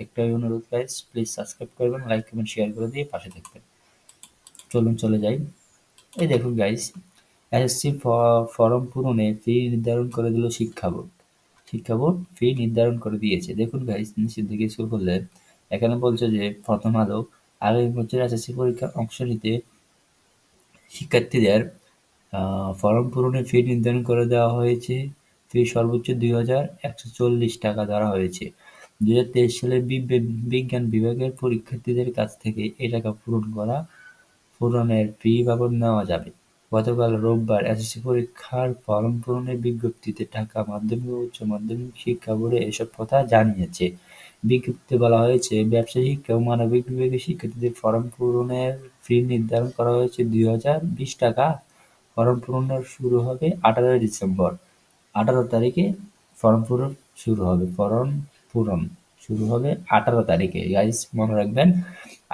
একটাই অনুরোধ guys, please subscribe করবেন, লাইক কমেন্ট শেয়ার করে দিয়ে পাশে থাকবেন। চলুন চলে যাই। এই দেখুন গাইস, এসএসসি ফর্ম পূরণে ফি নির্ধারণ করে দিল শিক্ষা বোর্ড। শিক্ষা বোর্ড ফি নির্ধারণ করে দিয়েছে। দেখুন গাইস, নিচের দিকে স্ক্রল করলে এখানে বলছে যে প্রথম আলো আগামী বছর এসএসসি পরীক্ষার অংশ নিতে শিক্ষার্থীদের ফর্ম পূরণে ফি নির্ধারণ করে দেওয়া হয়েছে। ফি সর্বোচ্চ 2,140 টাকা ধরা হয়েছে। 2023 সালে বিজ্ঞান বিভাগের পরীক্ষার্থীদের কাছ থেকে এই টাকা পূরণের ফি বাবদ নেওয়া যাবে। গতকাল রোববার এসএসসি পরীক্ষার ফরম পূরণের বিজ্ঞপ্তিতে ঢাকা মাধ্যমিক ও উচ্চ মাধ্যমিক শিক্ষা বোর্ড এসব কথা জানিয়েছে। বিজ্ঞপ্তিতে বলা হয়েছে, ব্যবসায় শিক্ষা ও মানবিক বিভাগের শিক্ষার্থীদের ফরম পূরণের ফি নির্ধারণ করা হয়েছে 2,020 টাকা। ফরম পূরণ শুরু হবে 18 ডিসেম্বর। 18 তারিখে ফরম পূরণ শুরু হবে। ফরম পূরণ শুরু হবে 18 তারিখে। গাইস মনে রাখবেন,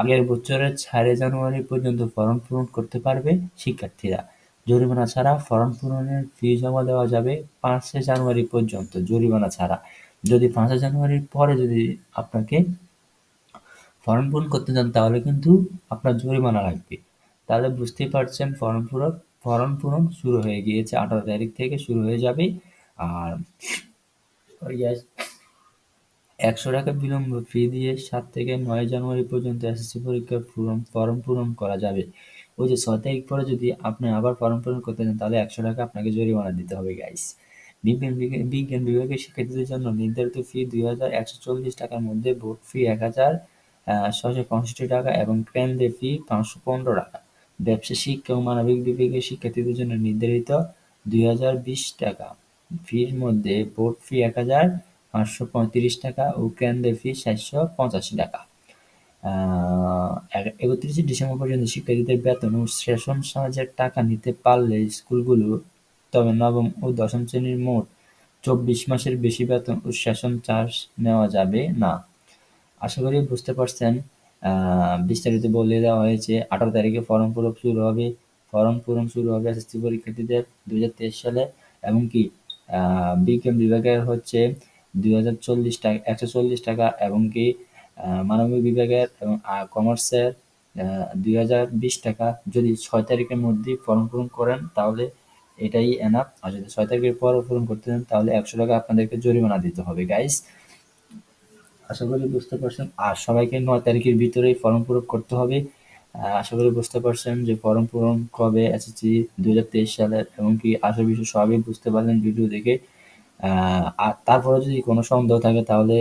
আগের বছরের 4 জানুয়ারি পর্যন্ত ফরম পূরণ করতে পারবে শিক্ষার্থীরা। জরিমানা ছাড়া ফরম পূরণের ফি জমা দেওয়া যাবে 5 জানুয়ারি পর্যন্ত, জরিমানা ছাড়া। যদি 5 জানুয়ারির পরে যদি আপনাকে ফর্ম পূরণ করতে চান তাহলে কিন্তু আপনার জরিমানা লাগবে। তাহলে বুঝতেই পারছেন, ফর্ম পূরণ শুরু হয়ে গিয়েছে, 18 তারিখ থেকে শুরু হয়ে যাবে। আর 100 টাকা বিলম্ব ফি দিয়ে 7 থেকে 9 জানুয়ারি পর্যন্ত এসএসসি পরীক্ষার ফর্ম পূরণ করা যাবে। ওই যে 6 তারিখ পরে যদি আপনি আবার ফর্ম পূরণ করতে চান তাহলে 100 টাকা আপনাকে জরিমানা দিতে হবে গাইস। বিজ্ঞান বিভাগের শিক্ষার্থীদের জন্য নির্ধারিত ফি 2,140 টাকার মধ্যে বোর্ড ফি 1,665 টাকা এবং কেন্দ্রের ফি 515 টাকা। ব্যবসা শিক্ষা ও মানবিক বিভাগের শিক্ষার্থীদের জন্য নির্ধারিত 2,020 টাকা ফির মধ্যে বোর্ড ফি 1,535 টাকা ও কেন্দ্রের ফি 785 টাকা। 31 ডিসেম্বর পর্যন্ত শিক্ষার্থীদের বেতন ও সেশন সাহায্যের টাকা নিতে পারলে স্কুলগুলো, তবে নবম ও দশম শ্রেণীর মোট 24 মাসের বেশি বেতন ও সেশন চার্জ নেওয়া যাবে না। আশা করি বুঝতে পারছেন। বিস্তারিত বলে দেওয়া হয়েছে। 18 তারিখে ফরম পূরণ শুরু হবে। ফরম পূরণ শুরু হবে এসএসসি পরীক্ষার্থীদের 2023 সালে, এবং কি বিজ্ঞান বিভাগের হচ্ছে 2,040 টাকা 140 টাকা, এবং কি মানবিক বিভাগের এবং কমার্সের 2,020 টাকা। যদি 6 তারিখের মধ্যেই ফর্ম পূরণ করেন তাহলে এটাই এনাফ। আর যদি 6 তারিখের পর পূরণ করতে চান তাহলে 100 টাকা আপনাদেরকে জরিমানা দিতে হবে গাইস। আশা করি বুঝতে পারছেন। আর সবাইকে 9 তারিখের ভিতরেই ফর্ম পূরণ করতে হবে। আশা করি বুঝতে পারছেন যে ফর্ম পূরণ কবে এসএসসি 2023 সালের, এবং কি আসল বিষয় সবই বুঝতে পারলেন ভিডিও দেখে। আর তারপরে যদি কোনো সন্দেহ থাকে তাহলে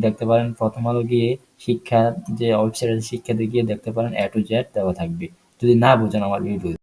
দেখতে পারেন প্রথম আলো গিয়ে শিক্ষা যে ওয়েবসাইট আছে শিক্ষাতে গিয়ে দেখতে পারেন A to Z দেওয়া থাকবে, যদি না বোঝেন আমার ভিডিও।